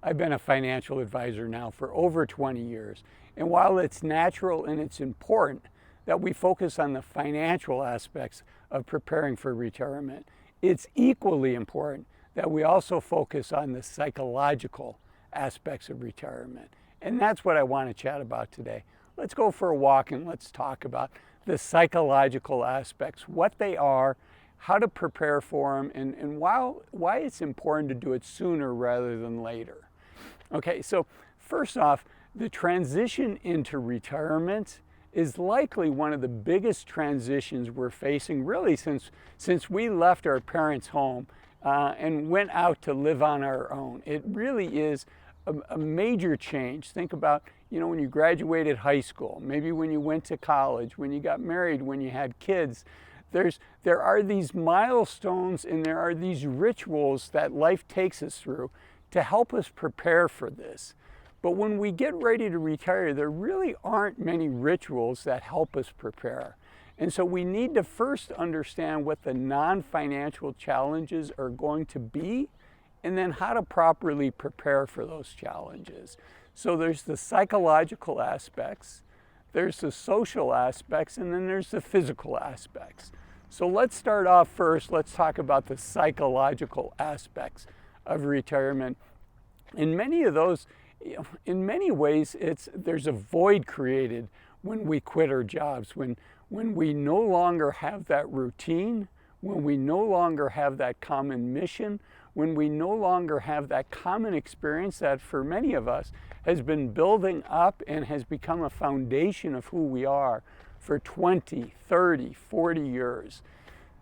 I've been a financial advisor now for over 20 years. And while it's natural and it's important that we focus on the financial aspects of preparing for retirement, it's equally important that we also focus on the psychological aspects of retirement. And that's what I want to chat about today. Let's go for a walk and let's talk about the psychological aspects, what they are, how to prepare for them, and why it's important to do it sooner rather than later. Okay, so first off, the transition into retirement is likely one of the biggest transitions we're facing really since we left our parents' home and went out to live on our own. It really is a major change. Think about, when you graduated high school, maybe when you went to college, when you got married, when you had kids. There are these milestones and there are these rituals that life takes us through to help us prepare for this. But when we get ready to retire, there really aren't many rituals that help us prepare. And so we need to first understand what the non-financial challenges are going to be, and then how to properly prepare for those challenges. So there's the psychological aspects, there's the social aspects, and then there's the physical aspects. So let's start off first, let's talk about the psychological aspects of retirement. In many of those, in many ways, there's a void created when we quit our jobs, when we no longer have that routine, when we no longer have that common mission, when we no longer have that common experience that for many of us has been building up and has become a foundation of who we are for 20, 30, 40 years.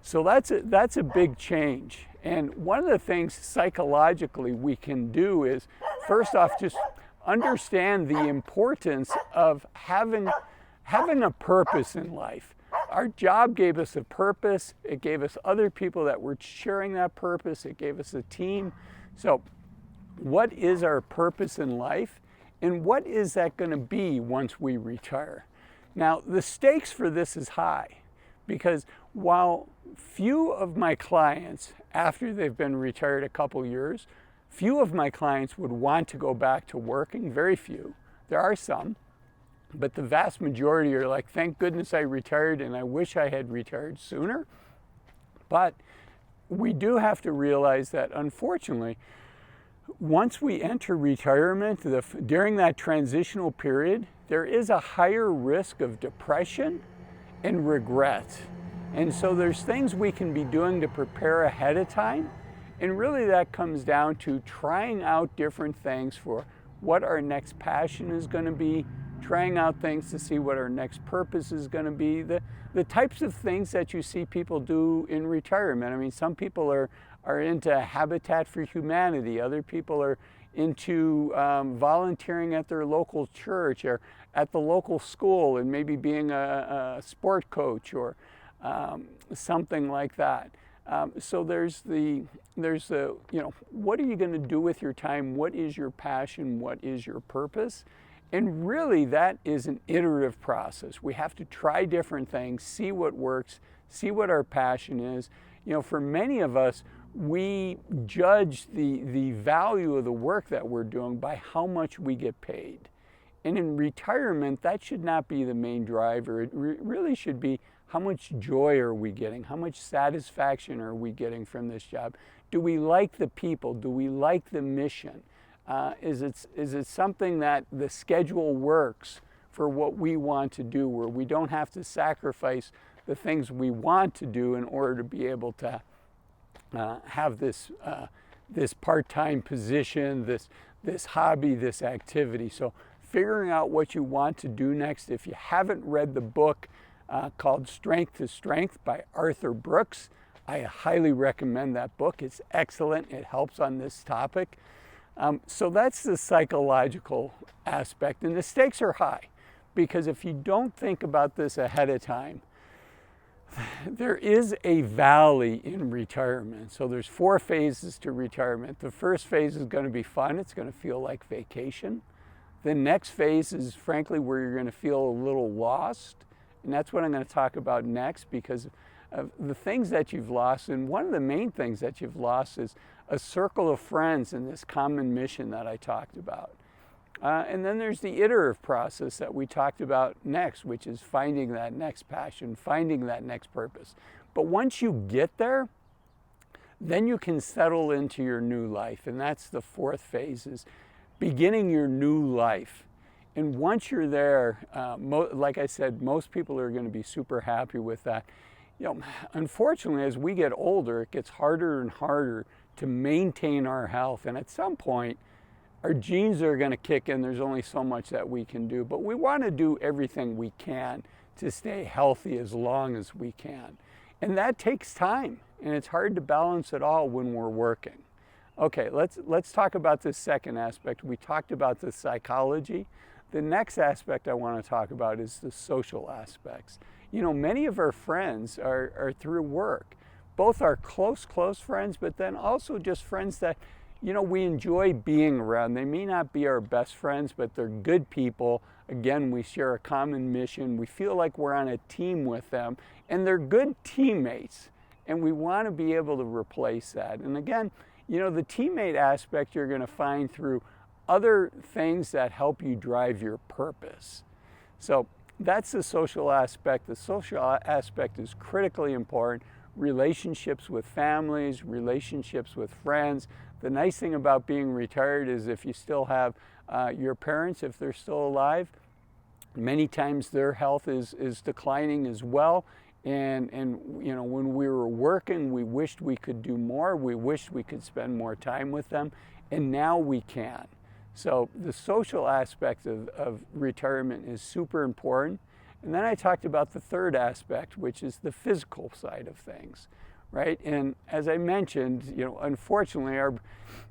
So that's a big change. And one of the things psychologically we can do is, first off, just understand the importance of having a purpose in life. Our job gave us a purpose. It gave us other people that were sharing that purpose. It gave us a team. So what is our purpose in life? And what is that going to be once we retire? Now, the stakes for this is high because while few of my clients, after they've been retired a couple years, few of my clients would want to go back to working, very few. There are some, but the vast majority are like, thank goodness I retired and I wish I had retired sooner. But we do have to realize that unfortunately, once we enter retirement, during that transitional period, there is a higher risk of depression and regret. And so there's things we can be doing to prepare ahead of time. And really that comes down to trying out different things for what our next passion is going to be, trying out things to see what our next purpose is going to be, the types of things that you see people do in retirement. I mean, some people are into Habitat for Humanity, other people are into volunteering at their local church or at the local school and maybe being a sport coach or something like that. So there's the, what are you going to do with your time? What is your passion? What is your purpose? And really that is an iterative process. We have to try different things, see what works, see what our passion is. For many of us, we judge the value of the work that we're doing by how much we get paid. And in retirement, that should not be the main driver. It really should be how much joy are we getting? How much satisfaction are we getting from this job? Do we like the people? Do we like the mission? Is it something that the schedule works for what we want to do, where we don't have to sacrifice the things we want to do in order to be able to have this part-time position, this hobby, this activity? So figuring out what you want to do next. If you haven't read the book called Strength to Strength by Arthur Brooks, I highly recommend that book. It's excellent. It helps on this topic. So that's the psychological aspect, and the stakes are high because if you don't think about this ahead of time, there is a valley in retirement. So there's 4 phases to retirement. The first phase is going to be fun. It's going to feel like vacation. The next phase is frankly where you're going to feel a little lost, and that's what I'm going to talk about next because of the things that you've lost. And one of the main things that you've lost is a circle of friends in this common mission that I talked about. And then there's the iterative process that we talked about next, which is finding that next passion, finding that next purpose. But once you get there, then you can settle into your new life. And that's the fourth phase, is beginning your new life. And once you're there, like I said, most people are going to be super happy with that. Unfortunately, as we get older, it gets harder and harder to maintain our health. And at some point, our genes are going to kick in. There's only so much that we can do. But we want to do everything we can to stay healthy as long as we can. And that takes time. And it's hard to balance it all when we're working. Okay, let's talk about this second aspect. We talked about the psychology. The next aspect I want to talk about is the social aspects. Many of our friends are through work. Both our close friends, but then also just friends that, we enjoy being around. They may not be our best friends, but they're good people. Again, we share a common mission. We feel like we're on a team with them, and they're good teammates. And we want to be able to replace that. And again, the teammate aspect you're going to find through other things that help you drive your purpose. So that's the social aspect. The social aspect is critically important. Relationships with families, relationships with friends. The nice thing about being retired is if you still have your parents, if they're still alive, many times their health is declining as well. And when we were working, we wished we could do more. We wished we could spend more time with them. And now we can. So the social aspect of retirement is super important. And then I talked about the third aspect, which is the physical side of things, right? And as I mentioned, unfortunately,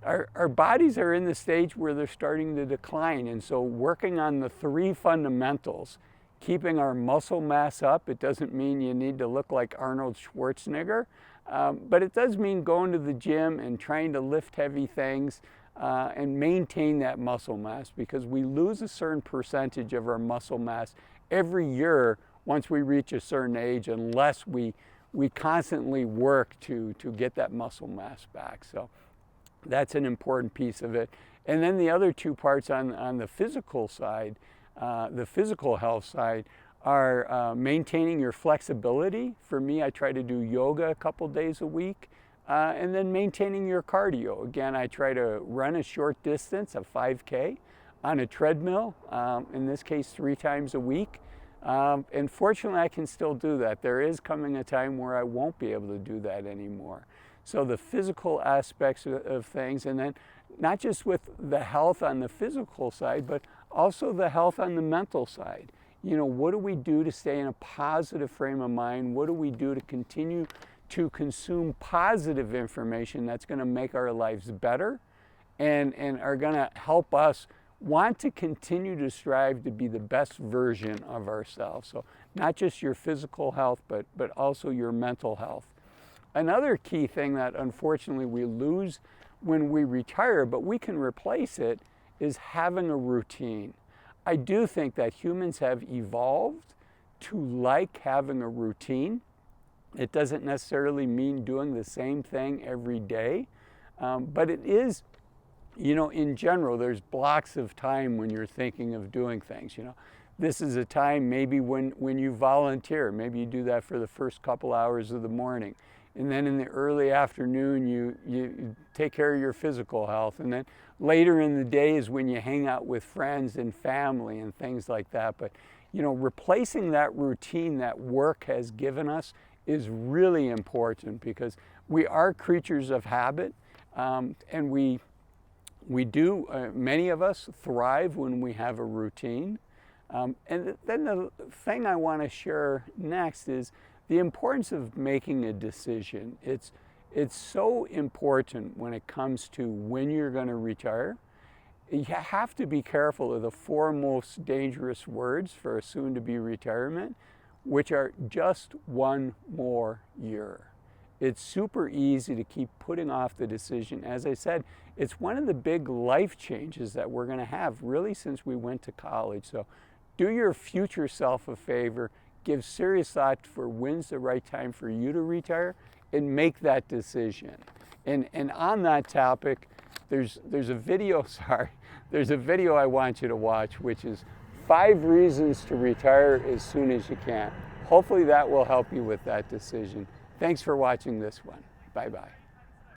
our bodies are in the stage where they're starting to decline. And so working on the three fundamentals, keeping our muscle mass up. It doesn't mean you need to look like Arnold Schwarzenegger, but it does mean going to the gym and trying to lift heavy things and maintain that muscle mass, because we lose a certain percentage of our muscle mass every year once we reach a certain age, unless we constantly work to get that muscle mass back. So that's an important piece of it. And then the other two parts on the physical side, the physical health side, are maintaining your flexibility. For me, I try to do yoga a couple days a week, and then maintaining your cardio. Again, I try to run a short distance, a 5K, on a treadmill, in this case 3 times a week. And fortunately, I can still do that. There is coming a time where I won't be able to do that anymore. So the physical aspects of things, and then not just with the health on the physical side, but also the health on the mental side. What do we do to stay in a positive frame of mind? What do we do to continue to consume positive information that's going to make our lives better and are going to help us want to continue to strive to be the best version of ourselves? So not just your physical health, but also your mental health. Another key thing that unfortunately we lose when we retire, but we can replace it, is having a routine. I do think that humans have evolved to like having a routine. It doesn't necessarily mean doing the same thing every day, but it is, in general, there's blocks of time when you're thinking of doing things. This is a time maybe when you volunteer. Maybe you do that for the first couple hours of the morning. And then in the early afternoon, you take care of your physical health. And then later in the day is when you hang out with friends and family and things like that. But, replacing that routine that work has given us is really important, because we are creatures of habit. And we do, many of us thrive when we have a routine. And then the thing I want to share next is the importance of making a decision. It's so important when it comes to when you're going to retire. You have to be careful of the 4 most dangerous words for a soon-to-be retirement, which are just 1 more year. It's super easy to keep putting off the decision. As I said, it's one of the big life changes that we're going to have really since we went to college. So do your future self a favor. Give serious thought for when's the right time for you to retire, and make that decision. And on that topic, there's a video, there's a video I want you to watch, which is 5 reasons to retire as soon as you can. Hopefully that will help you with that decision. Thanks for watching this one. Bye-bye.